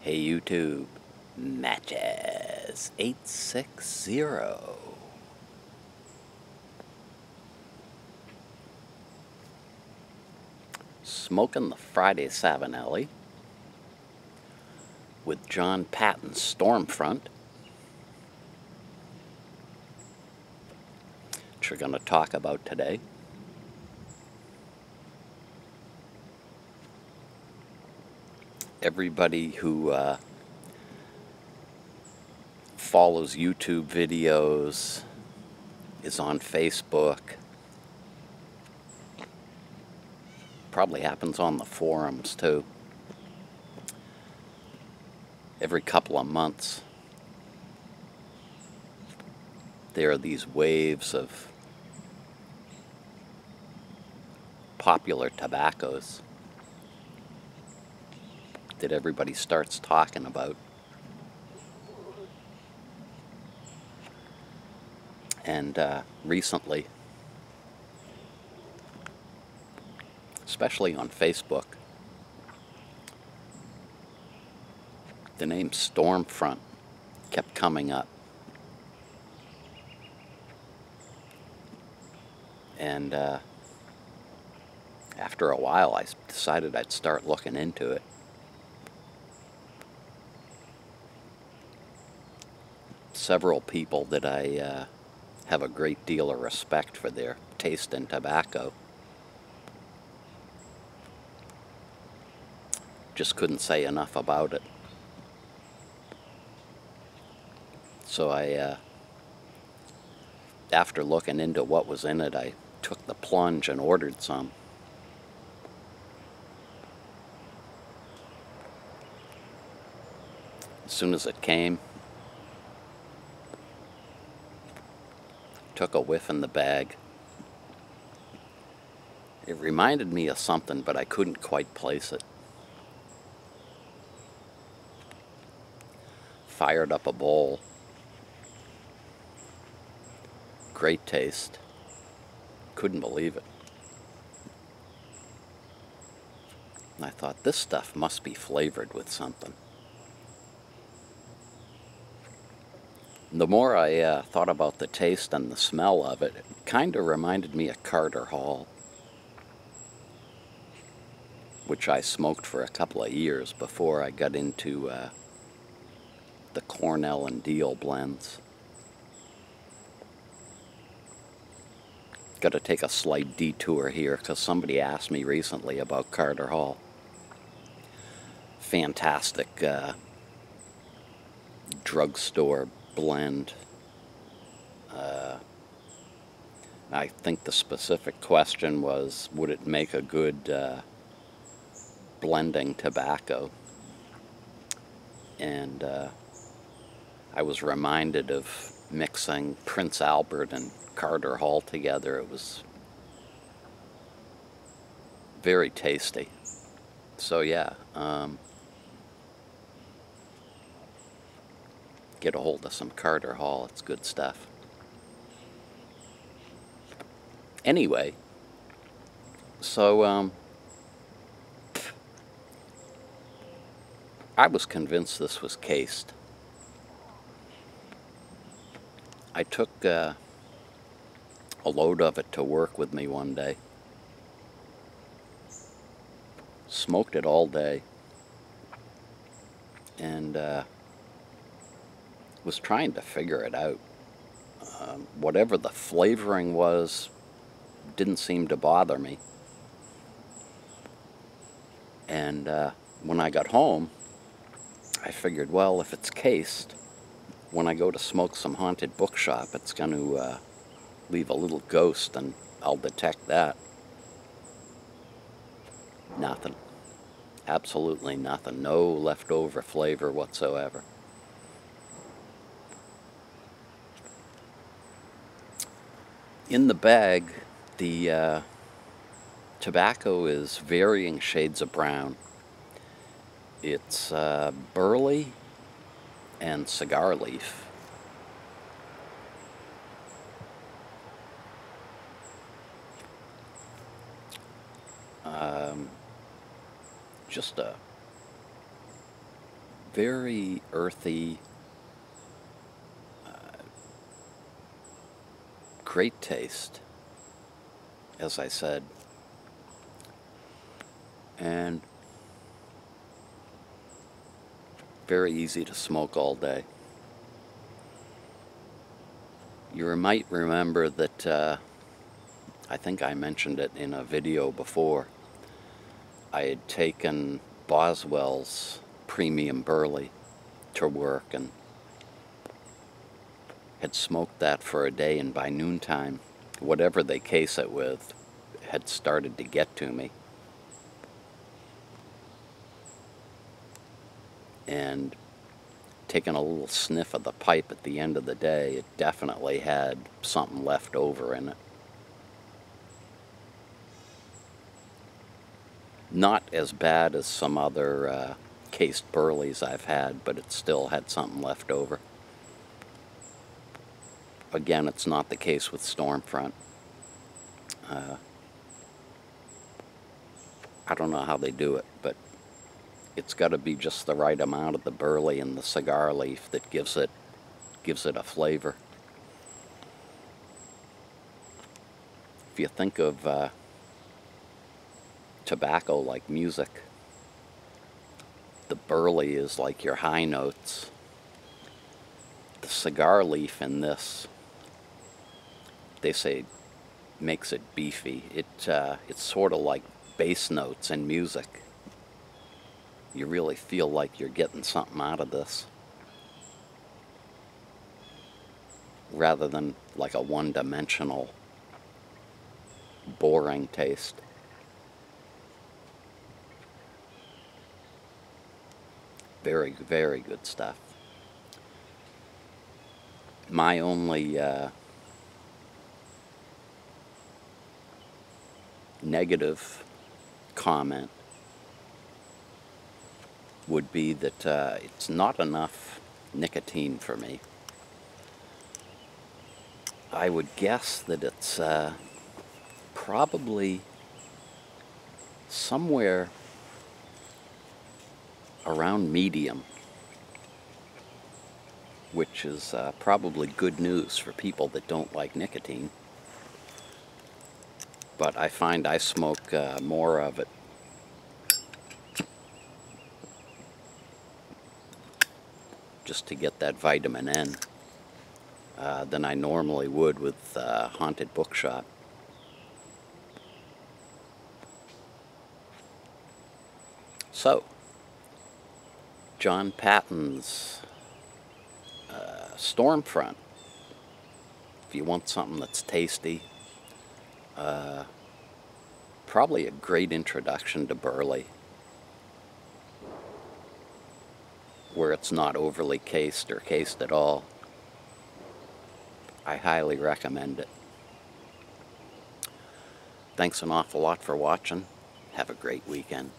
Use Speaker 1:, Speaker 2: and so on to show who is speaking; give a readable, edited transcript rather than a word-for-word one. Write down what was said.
Speaker 1: Hey YouTube, Matches 860. Smoking the Friday Savinelli with John Patton's Stormfront, which we're going to talk about today. Everybody who follows YouTube videos, is on Facebook, probably happens on the forums too. Every couple of months, there are these waves of popular tobaccos that everybody starts talking about. And recently, especially on Facebook, the name Stormfront kept coming up. And after a while, I decided I'd start looking into it. Several people that I have a great deal of respect for their taste in tobacco just couldn't say enough about it. So after looking into what was in it, I took the plunge and ordered some. As soon as it came, took a whiff in the bag. It reminded me of something, but I couldn't quite place it. Fired up a bowl. Great taste. Couldn't believe it. And I thought, this stuff must be flavored with something. The more I thought about the taste and the smell of it, it kind of reminded me of Carter Hall, which I smoked for a couple of years before I got into the Cornell and Deal blends. Got to take a slight detour here because somebody asked me recently about Carter Hall. Fantastic drugstore blend. I think the specific question was, would it make a good blending tobacco? And I was reminded of mixing Prince Albert and Carter Hall together. It was very tasty. So yeah, get a hold of some Carter Hall. It's good stuff. Anyway, so I was convinced this was cased. I took a load of it to work with me one day. Smoked it all day. And was trying to figure it out. Whatever the flavoring was, didn't seem to bother me. And when I got home, I figured, well, if it's cased, when I go to smoke some haunted bookshop, it's going to leave a little ghost, and I'll detect that. Nothing. Absolutely nothing. No leftover flavor whatsoever. In the bag, the tobacco is varying shades of brown. It's burley and cigar leaf. Just a very earthy, great taste, as I said, and very easy to smoke all day. You might remember that I think I mentioned it in a video before. I had taken Boswell's premium burley to work and had smoked that for a day, and by noontime, whatever they case it with had started to get to me. And taking a little sniff of the pipe at the end of the day, it definitely had something left over in it. Not as bad as some other cased burleys I've had, but it still had something left over. Again, it's not the case with Stormfront. I don't know how they do it, but it's got to be just the right amount of the burley and the cigar leaf that gives it a flavor. If you think of tobacco like music, the burley is like your high notes. The cigar leaf in this, they say, makes it beefy. It's sort of like bass notes in music. You really feel like you're getting something out of this, rather than like a one-dimensional, boring taste. Very, very good stuff. My only negative comment would be that it's not enough nicotine for me. I would guess that it's probably somewhere around medium, which is probably good news for people that don't like nicotine. But I find I smoke more of it just to get that vitamin N than I normally would with Haunted Bookshop. So, John Patton's Stormfront. If you want something that's tasty, probably a great introduction to burley, where it's not overly cased or cased at all. I highly recommend it. Thanks an awful lot for watching. Have a great weekend.